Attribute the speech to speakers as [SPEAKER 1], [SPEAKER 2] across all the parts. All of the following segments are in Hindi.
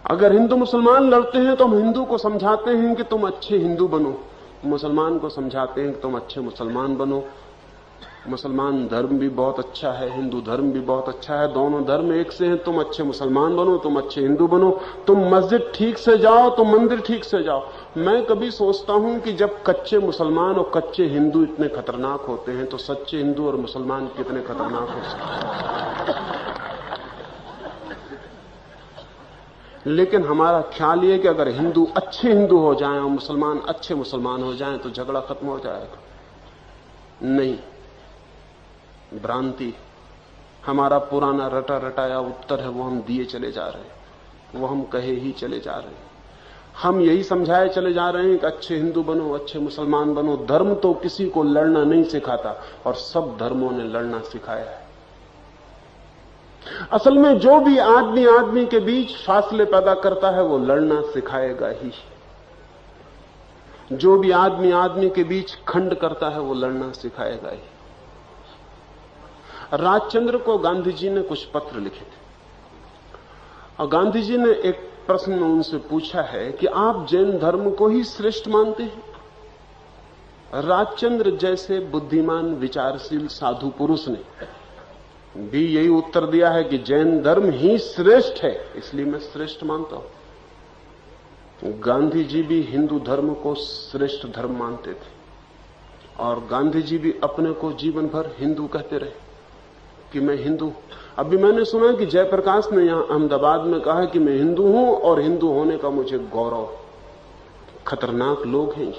[SPEAKER 1] अगर हिंदू मुसलमान लड़ते हैं तो हम हिंदू को समझाते हैं कि तुम अच्छे हिंदू बनो, मुसलमान को समझाते हैं कि तुम अच्छे मुसलमान बनो। मुसलमान धर्म भी बहुत अच्छा है, हिंदू धर्म भी बहुत अच्छा है, दोनों धर्म एक से हैं। तुम अच्छे मुसलमान बनो, तुम अच्छे हिंदू बनो, तुम मस्जिद ठीक से जाओ, तुम मंदिर ठीक से जाओ। मैं कभी सोचता हूं कि जब कच्चे मुसलमान और कच्चे हिंदू इतने खतरनाक होते हैं तो सच्चे हिंदू और मुसलमान कितने खतरनाक हो सकते हैं। लेकिन हमारा ख्याल यह कि अगर हिंदू अच्छे हिंदू हो जाएं और मुसलमान अच्छे मुसलमान हो जाएं तो झगड़ा खत्म हो जाएगा। नहीं, भ्रांति। हमारा पुराना रटा रटाया उत्तर है वो हम दिए चले जा रहे हैं, वो हम कहे ही चले जा रहे हैं। हम यही समझाए चले जा रहे हैं कि अच्छे हिंदू बनो, अच्छे मुसलमान बनो। धर्म तो किसी को लड़ना नहीं सिखाता और सब धर्मों ने लड़ना सिखाया है। असल में जो भी आदमी आदमी के बीच फासले पैदा करता है वो लड़ना सिखाएगा ही। जो भी आदमी आदमी के बीच खंड करता है वो लड़ना सिखाएगा ही। राजचंद्र को गांधी जी ने कुछ पत्र लिखे थे और गांधी जी ने एक प्रश्न उनसे पूछा है कि आप जैन धर्म को ही श्रेष्ठ मानते हैं। राजचंद्र जैसे बुद्धिमान विचारशील साधु पुरुष ने भी यही उत्तर दिया है कि जैन धर्म ही श्रेष्ठ है, इसलिए मैं श्रेष्ठ मानता हूं। गांधी जी भी हिंदू धर्म को श्रेष्ठ धर्म मानते थे और गांधी जी भी अपने को जीवन भर हिंदू कहते रहे कि मैं हिंदू। अभी मैंने सुना कि जयप्रकाश ने यहां अहमदाबाद में कहा कि मैं हिंदू हूं और हिंदू होने का मुझे गौरव। खतरनाक लोग हैं ये।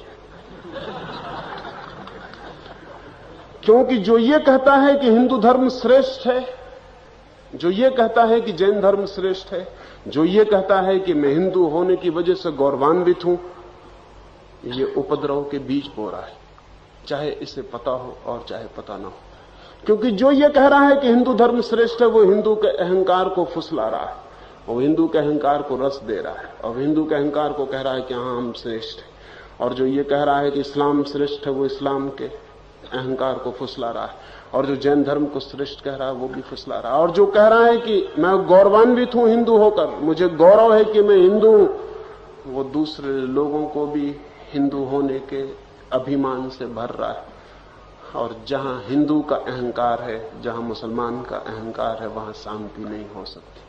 [SPEAKER 1] क्योंकि जो ये कहता है कि हिंदू धर्म श्रेष्ठ है, जो ये कहता है कि जैन धर्म श्रेष्ठ है, जो ये कहता है कि मैं हिंदू होने की वजह से गौरवान्वित हूं, ये उपद्रव के बीज बो रहा है, चाहे इसे पता हो और चाहे पता ना हो। क्योंकि जो ये कह रहा है कि हिंदू धर्म श्रेष्ठ है वो हिंदू के अहंकार को फुसला रहा है, वो हिंदू के अहंकार को रस दे रहा है और हिंदू के अहंकार को कह रहा है कि हाँ हम श्रेष्ठ हैं। और जो ये कह रहा है कि इस्लाम श्रेष्ठ है वो इस्लाम के अहंकार को फुसला रहा है और जो जैन धर्म को श्रेष्ठ कह रहा है वो भी फुसला रहा है। और जो कह रहा है कि मैं गौरवान्वित हूं हिंदू होकर, मुझे गौरव है कि मैं हिंदू हूं, वो दूसरे लोगों को भी हिंदू होने के अभिमान से भर रहा है। और जहां हिंदू का अहंकार है, जहां मुसलमान का अहंकार है, वहां शांति नहीं हो सकती,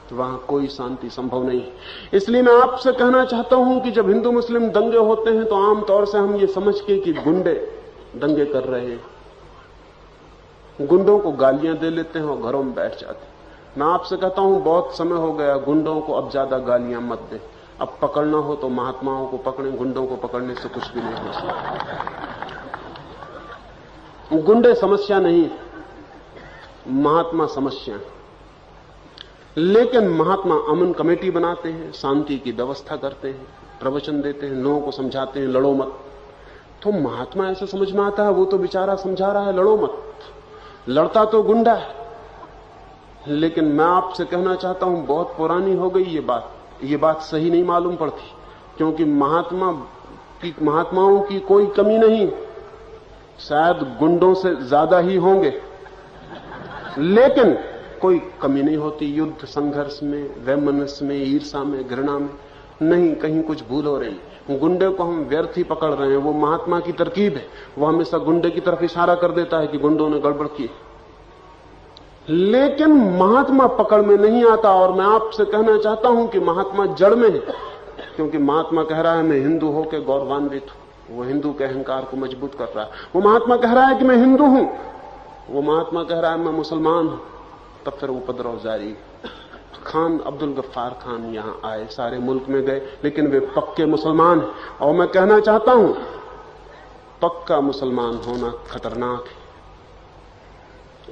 [SPEAKER 1] तो वहां कोई शांति संभव नहीं है। इसलिए मैं आपसे कहना चाहता हूं कि जब हिंदू मुस्लिम दंगे होते हैं तो आमतौर से हम ये समझ के कि गुंडे दंगे कर रहे हैं, गुंडों को गालियां दे लेते हैं और घरों में बैठ जाते हैं। मैं आपसे कहता हूं बहुत समय हो गया, गुंडों को अब ज्यादा गालियां मत दे। अब पकड़ना हो तो महात्माओं को पकड़ें, गुंडों को पकड़ने से कुछ भी नहीं हो सकता। गुंडे समस्या नहीं, महात्मा समस्या है। लेकिन महात्मा अमन कमेटी बनाते हैं, शांति की व्यवस्था करते हैं, प्रवचन देते हैं, लोगों को समझाते हैं लड़ो मत। तो महात्मा ऐसा समझ में आता है, वो तो बेचारा समझा रहा है लड़ो मत, लड़ता तो गुंडा है। लेकिन मैं आपसे कहना चाहता हूं बहुत पुरानी हो गई ये बात सही नहीं मालूम पड़ती, क्योंकि महात्माओं की कोई कमी नहीं, शायद गुंडों से ज्यादा ही होंगे, लेकिन कोई कमी नहीं होती युद्ध संघर्ष में, वैमनस्य में, ईर्षा में, घृणा में। नहीं, कहीं कुछ भूल हो रही। गुंडे को हम व्यर्थ ही पकड़ रहे हैं, वो महात्मा की तरकीब है, वो हमेशा गुंडे की तरफ इशारा कर देता है कि गुंडों ने गड़बड़ की। लेकिन महात्मा पकड़ में नहीं आता। और मैं आपसे कहना चाहता हूं कि महात्मा जड़ में है, क्योंकि महात्मा कह रहा है मैं हिंदू होकर गौरवान्वित हूं, वो हिंदू के अहंकार को मजबूत कर रहा है। वो महात्मा कह रहा है कि मैं हिंदू हूं, वो महात्मा कह रहा है मैं मुसलमान हूं, तब फिर उपद्रव जारी। खान अब्दुल गफ्फार खान यहां आए, सारे मुल्क में गए, लेकिन वे पक्के मुसलमान हैं। और मैं कहना चाहता हूं पक्का मुसलमान होना खतरनाक है।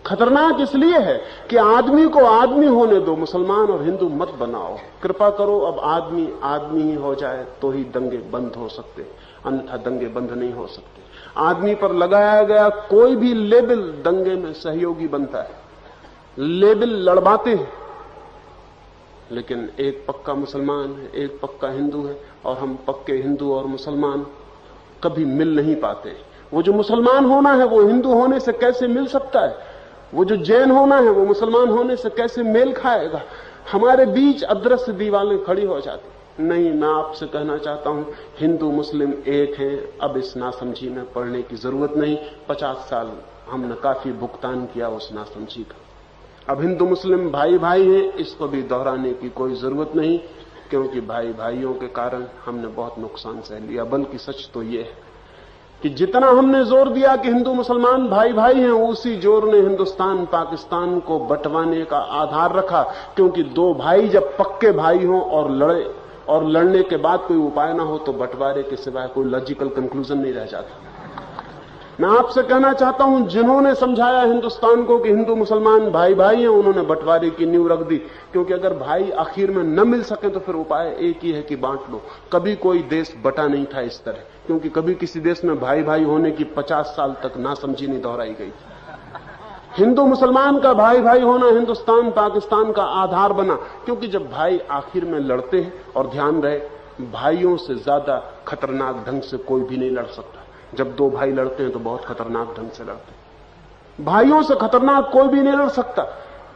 [SPEAKER 1] खतरनाक इसलिए है कि आदमी को आदमी होने दो, मुसलमान और हिंदू मत बनाओ। कृपा करो अब आदमी आदमी ही हो जाए तो ही दंगे बंद हो सकते, अन्यथा दंगे बंद नहीं हो सकते। आदमी पर लगाया गया कोई भी लेबल दंगे में सहयोगी बनता है। लेबल लड़वाते हैं, लेकिन एक पक्का मुसलमान है, एक पक्का हिंदू है, और हम पक्के हिंदू और मुसलमान कभी मिल नहीं पाते। वो जो मुसलमान होना है वो हिंदू होने से कैसे मिल सकता है? वो जो जैन होना है वो मुसलमान होने से कैसे मेल खाएगा? हमारे बीच अदृश्य दीवारें खड़ी हो जाती। नहीं, मैं आपसे कहना चाहता हूं हिंदू मुस्लिम एक हैं। अब इस नासमझी में पड़ने की जरूरत नहीं। 50 साल हमने काफी भुगतान किया उस नासमझी का। अब हिंदू मुस्लिम भाई भाई हैं, इसको भी दोहराने की कोई जरूरत नहीं, क्योंकि भाई भाइयों के कारण हमने बहुत नुकसान सह लिया। बल्कि सच तो यह है कि जितना हमने जोर दिया कि हिंदू मुसलमान भाई भाई हैं, उसी जोर ने हिंदुस्तान पाकिस्तान को बंटवाने का आधार रखा। क्योंकि दो भाई जब पक्के भाई हों और लड़े, और लड़ने के बाद कोई उपाय ना हो, तो बंटवारे के सिवाय कोई लॉजिकल कंक्लूजन नहीं रह जाता। मैं आपसे कहना चाहता हूं, जिन्होंने समझाया हिंदुस्तान को कि हिंदू मुसलमान भाई भाई हैं, उन्होंने बंटवारे की नींव रख दी। क्योंकि अगर भाई आखिर में न मिल सके तो फिर उपाय एक ही है कि बांट लो। कभी कोई देश बटा नहीं था इस तरह, क्योंकि कभी किसी देश में भाई भाई होने की 50 साल तक नासमझी नहीं दोहराई गई। हिंदू मुसलमान का भाई भाई होना हिंदुस्तान पाकिस्तान का आधार बना। क्योंकि जब भाई आखिर में लड़ते हैं, और ध्यान रहे, भाइयों से ज्यादा खतरनाक ढंग से कोई भी नहीं लड़ सकता। जब दो भाई लड़ते हैं तो बहुत खतरनाक ढंग से लड़ते हैं। भाइयों से खतरनाक कोई भी नहीं लड़ सकता।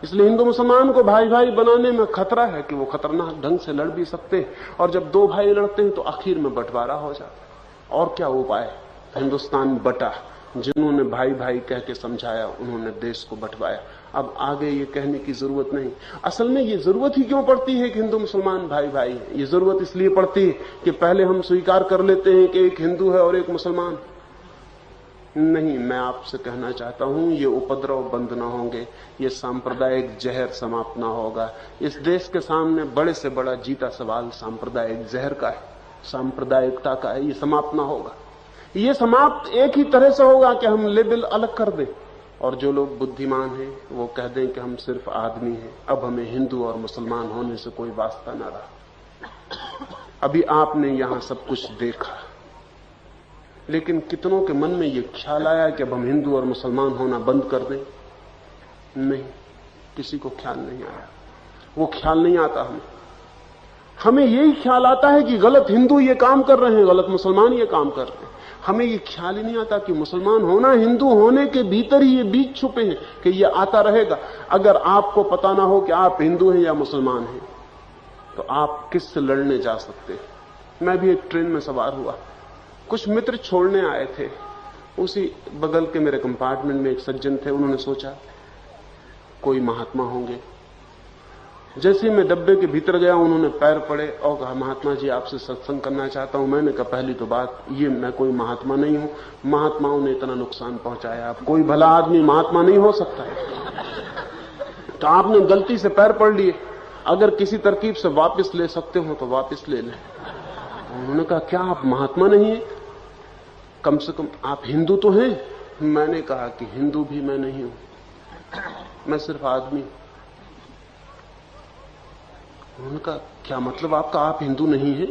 [SPEAKER 1] इसलिए हिंदू मुसलमान को भाई भाई बनाने में खतरा है कि वो खतरनाक ढंग से लड़ भी सकते हैं। और जब दो भाई लड़ते हैं तो आखिर में बंटवारा हो जाता। और क्या उपाय? हिंदुस्तान बटा। जिन्होंने भाई भाई कह के समझाया, उन्होंने देश को बंटवाया। अब आगे ये कहने की जरूरत नहीं। असल में ये जरूरत ही क्यों पड़ती है कि हिंदू मुसलमान भाई भाई हैं? ये जरूरत इसलिए पड़ती है कि पहले हम स्वीकार कर लेते हैं कि एक हिंदू है और एक मुसलमान। नहीं, मैं आपसे कहना चाहता हूं, ये उपद्रव बंद ना होंगे, ये सांप्रदायिक जहर समाप्त ना होगा। इस देश के सामने बड़े से बड़ा जीता सवाल सांप्रदायिक जहर का है, सांप्रदायिकता का है। ये समाप्त ना होगा। ये समाप्त एक ही तरह से होगा कि हम लेबल अलग कर दें, और जो लोग बुद्धिमान हैं वो कह दें कि हम सिर्फ आदमी हैं, अब हमें हिंदू और मुसलमान होने से कोई वास्ता ना रहा। अभी आपने यहां सब कुछ देखा, लेकिन कितनों के मन में ये ख्याल आया कि अब हम हिंदू और मुसलमान होना बंद कर दें? नहीं, किसी को ख्याल नहीं आया। वो ख्याल नहीं आता हमें यही ख्याल आता है कि गलत हिंदू ये काम कर रहे हैं, गलत मुसलमान ये काम कर रहे हैं। हमें ये ख्याल ही नहीं आता कि मुसलमान होना हिंदू होने के भीतर ही ये बीज छुपे हैं कि ये आता रहेगा। अगर आपको पता ना हो कि आप हिंदू हैं या मुसलमान हैं, तो आप किससे लड़ने जा सकते हैं? मैं भी एक ट्रेन में सवार हुआ, कुछ मित्र छोड़ने आए थे। उसी बगल के मेरे कंपार्टमेंट में एक सज्जन थे। उन्होंने सोचा कोई महात्मा होंगे। जैसे ही मैं डब्बे के भीतर गया, उन्होंने पैर पड़े और कहा, महात्मा जी आपसे सत्संग करना चाहता हूं। मैंने कहा, पहली तो बात ये, मैं कोई महात्मा नहीं हूं। महात्माओं ने इतना नुकसान पहुंचाया, अब कोई भला आदमी महात्मा नहीं हो सकता। तो आपने गलती से पैर पड़ लिए, अगर किसी तरकीब से वापस ले सकते हो तो वापस ले लें। उन्होंने कहा, क्या आप महात्मा नहीं है? कम से कम आप हिंदू तो हैं। मैंने कहा कि हिंदू भी मैं नहीं हूं, मैं सिर्फ आदमी। उन्होंने कहा, क्या मतलब आपका? आप हिंदू नहीं हैं?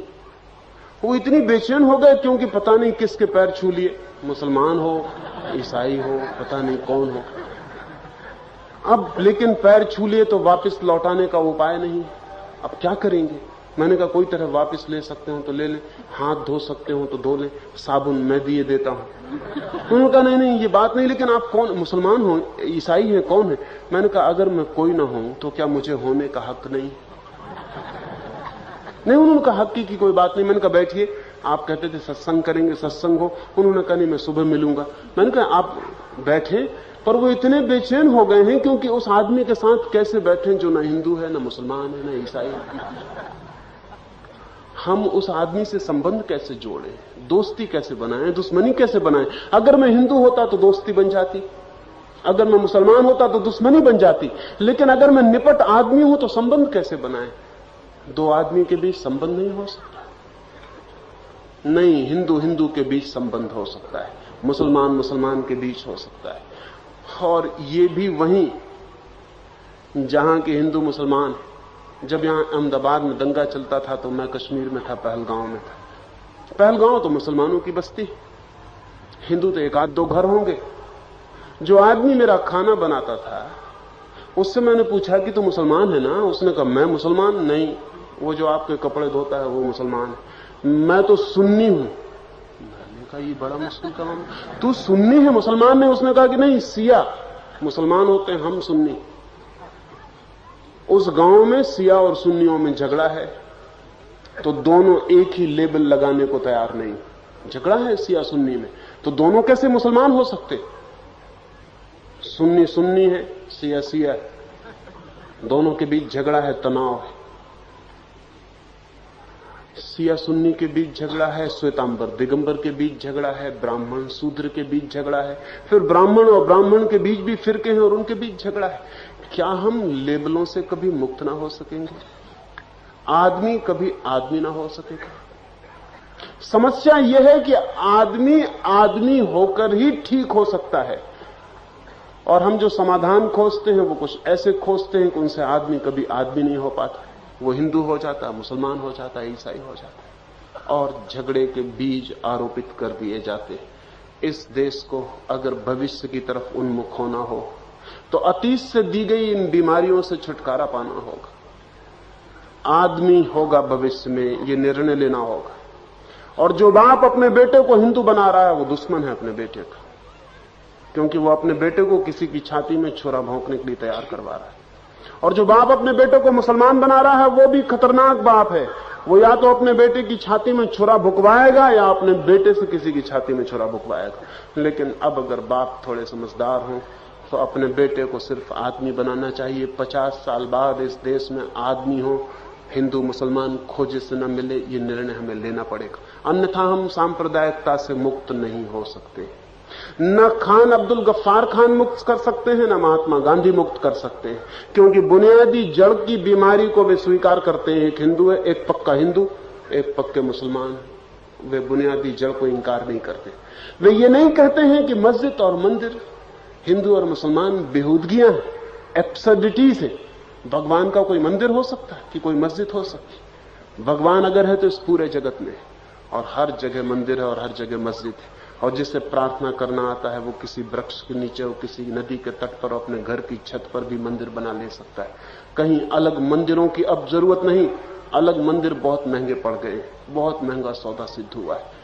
[SPEAKER 1] वो इतनी बेचैन हो गए, क्योंकि पता नहीं किसके पैर छू लिए, मुसलमान हो, ईसाई हो, पता नहीं कौन हो। अब लेकिन पैर छू लिए तो वापस लौटाने का उपाय नहीं। अब क्या करेंगे? मैंने कहा, कोई तरह वापस ले सकते हो तो ले लें, हाथ धो सकते हो तो धो लें, साबुन मैं दिए देता हूं। उन्होंने कहा, नहीं ये बात नहीं, लेकिन आप कौन, मुसलमान हो, ईसाई हैं, कौन है? मैंने कहा, अगर मैं कोई ना हूं तो क्या मुझे होने का हक नहीं? नहीं, उन्होंने कहा, हक की कोई बात नहीं। मैंने कहा, बैठिए, आप कहते थे सत्संग करेंगे, सत्संग हो। उन्होंने कहा, नहीं मैं सुबह मिलूंगा। मैंने कहा, आप बैठे, पर वो इतने बेचैन हो गए हैं क्योंकि उस आदमी के साथ कैसे बैठे जो ना हिंदू है, ना मुसलमान है, ना ईसाई है। हम उस आदमी से संबंध कैसे जोड़ें, दोस्ती कैसे बनाएं, दुश्मनी कैसे बनाएं? अगर मैं हिंदू होता तो दोस्ती बन जाती, अगर मैं मुसलमान होता तो दुश्मनी बन जाती। लेकिन अगर मैं निपट आदमी हूं तो संबंध कैसे बनाएं? दो आदमी के बीच संबंध नहीं हो सकता। नहीं, हिंदू हिंदू के बीच संबंध हो सकता है, मुसलमान मुसलमान के बीच हो सकता है। और ये भी वहीं जहां के हिंदू मुसलमान। जब यहां अहमदाबाद में दंगा चलता था तो मैं कश्मीर में था, पहलगांव में था। पहलगांव तो मुसलमानों की बस्ती, हिंदू तो एक आध दो घर होंगे। जो आदमी मेरा खाना बनाता था उससे मैंने पूछा कि तू मुसलमान है ना? उसने कहा, मैं मुसलमान नहीं, वो जो आपके कपड़े धोता है वो मुसलमान है, मैं तो सुन्नी हूं। मैंने कहा, ये बड़ा मुश्किल काम, तू सुन्नी है, मुसलमान नहीं? उसने कहा कि नहीं, सिया। मुसलमान होते हैं, हम सुन्नी। उस गांव में शिया और सुन्नियों में झगड़ा है तो दोनों एक ही लेबल लगाने को तैयार नहीं। झगड़ा है शिया सुन्नी में तो दोनों कैसे मुसलमान हो सकते? सुन्नी सुन्नी है, शिया शिया है, दोनों के बीच झगड़ा है, तनाव है। शिया सुन्नी के बीच झगड़ा है, श्वेतांबर दिगंबर के बीच झगड़ा है, ब्राह्मण शूद्र के बीच झगड़ा है, फिर ब्राह्मण और ब्राह्मण के बीच भी फिरके हैं और उनके बीच झगड़ा है। क्या हम लेबलों से कभी मुक्त ना हो सकेंगे? आदमी कभी आदमी ना हो सकेगा? समस्या यह है कि आदमी आदमी होकर ही ठीक हो सकता है, और हम जो समाधान खोजते हैं वो कुछ ऐसे खोजते हैं कि उनसे आदमी कभी आदमी नहीं हो पाता। वो हिंदू हो जाता, मुसलमान हो जाता, ईसाई हो जाता, और झगड़े के बीज आरोपित कर दिए जाते। इस देश को अगर भविष्य की तरफ उन्मुख होना हो तो अतीत से दी गई इन बीमारियों से छुटकारा पाना होगा। आदमी होगा भविष्य में, ये निर्णय लेना होगा। और जो बाप अपने बेटे को हिंदू बना रहा है वो दुश्मन है अपने बेटे का, क्योंकि वो अपने बेटे को किसी की छाती में छुरा भोंकने के लिए तैयार करवा रहा है। और जो बाप अपने बेटे को मुसलमान बना रहा है वो भी खतरनाक बाप है। वो या तो अपने बेटे की छाती में छुरा भुकवाएगा या अपने बेटे से किसी की छाती में छुरा भुकवाएगा। लेकिन अब अगर बाप थोड़े समझदार हों तो अपने बेटे को सिर्फ आदमी बनाना चाहिए। 50 साल बाद इस देश में आदमी हो, हिंदू मुसलमान खोजे से न मिले, ये निर्णय हमें लेना पड़ेगा। अन्यथा हम सांप्रदायिकता से मुक्त नहीं हो सकते। न खान अब्दुल गफ्फार खान मुक्त कर सकते हैं, न महात्मा गांधी मुक्त कर सकते हैं, क्योंकि बुनियादी जड़ की बीमारी को वे स्वीकार करते हैं। एक हिंदू है, एक पक्का हिंदू, एक पक्के मुसलमान। वे बुनियादी जड़ को इंकार नहीं करते। वे ये नहीं कहते हैं कि मस्जिद और मंदिर, हिंदू और मुसलमान बेहूदगियां, एब्सर्डिटीज है। भगवान का कोई मंदिर हो सकता है कि कोई मस्जिद हो सकती? भगवान अगर है तो इस पूरे जगत में, और हर जगह मंदिर है और हर जगह मस्जिद है। और जिसे प्रार्थना करना आता है वो किसी वृक्ष के नीचे और किसी नदी के तट पर, अपने घर की छत पर भी मंदिर बना ले सकता है। कहीं अलग मंदिरों की अब जरूरत नहीं। अलग मंदिर बहुत महंगे पड़ गए, बहुत महंगा सौदा सिद्ध हुआ है।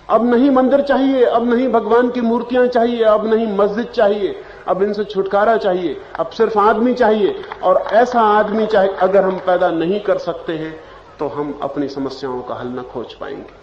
[SPEAKER 1] अब नहीं मंदिर चाहिए, अब नहीं भगवान की मूर्तियां चाहिए, अब नहीं मस्जिद चाहिए, अब इनसे छुटकारा चाहिए। अब सिर्फ आदमी चाहिए, और ऐसा आदमी चाहिए अगर हम पैदा नहीं कर सकते हैं तो हम अपनी समस्याओं का हल न खोज पाएंगे।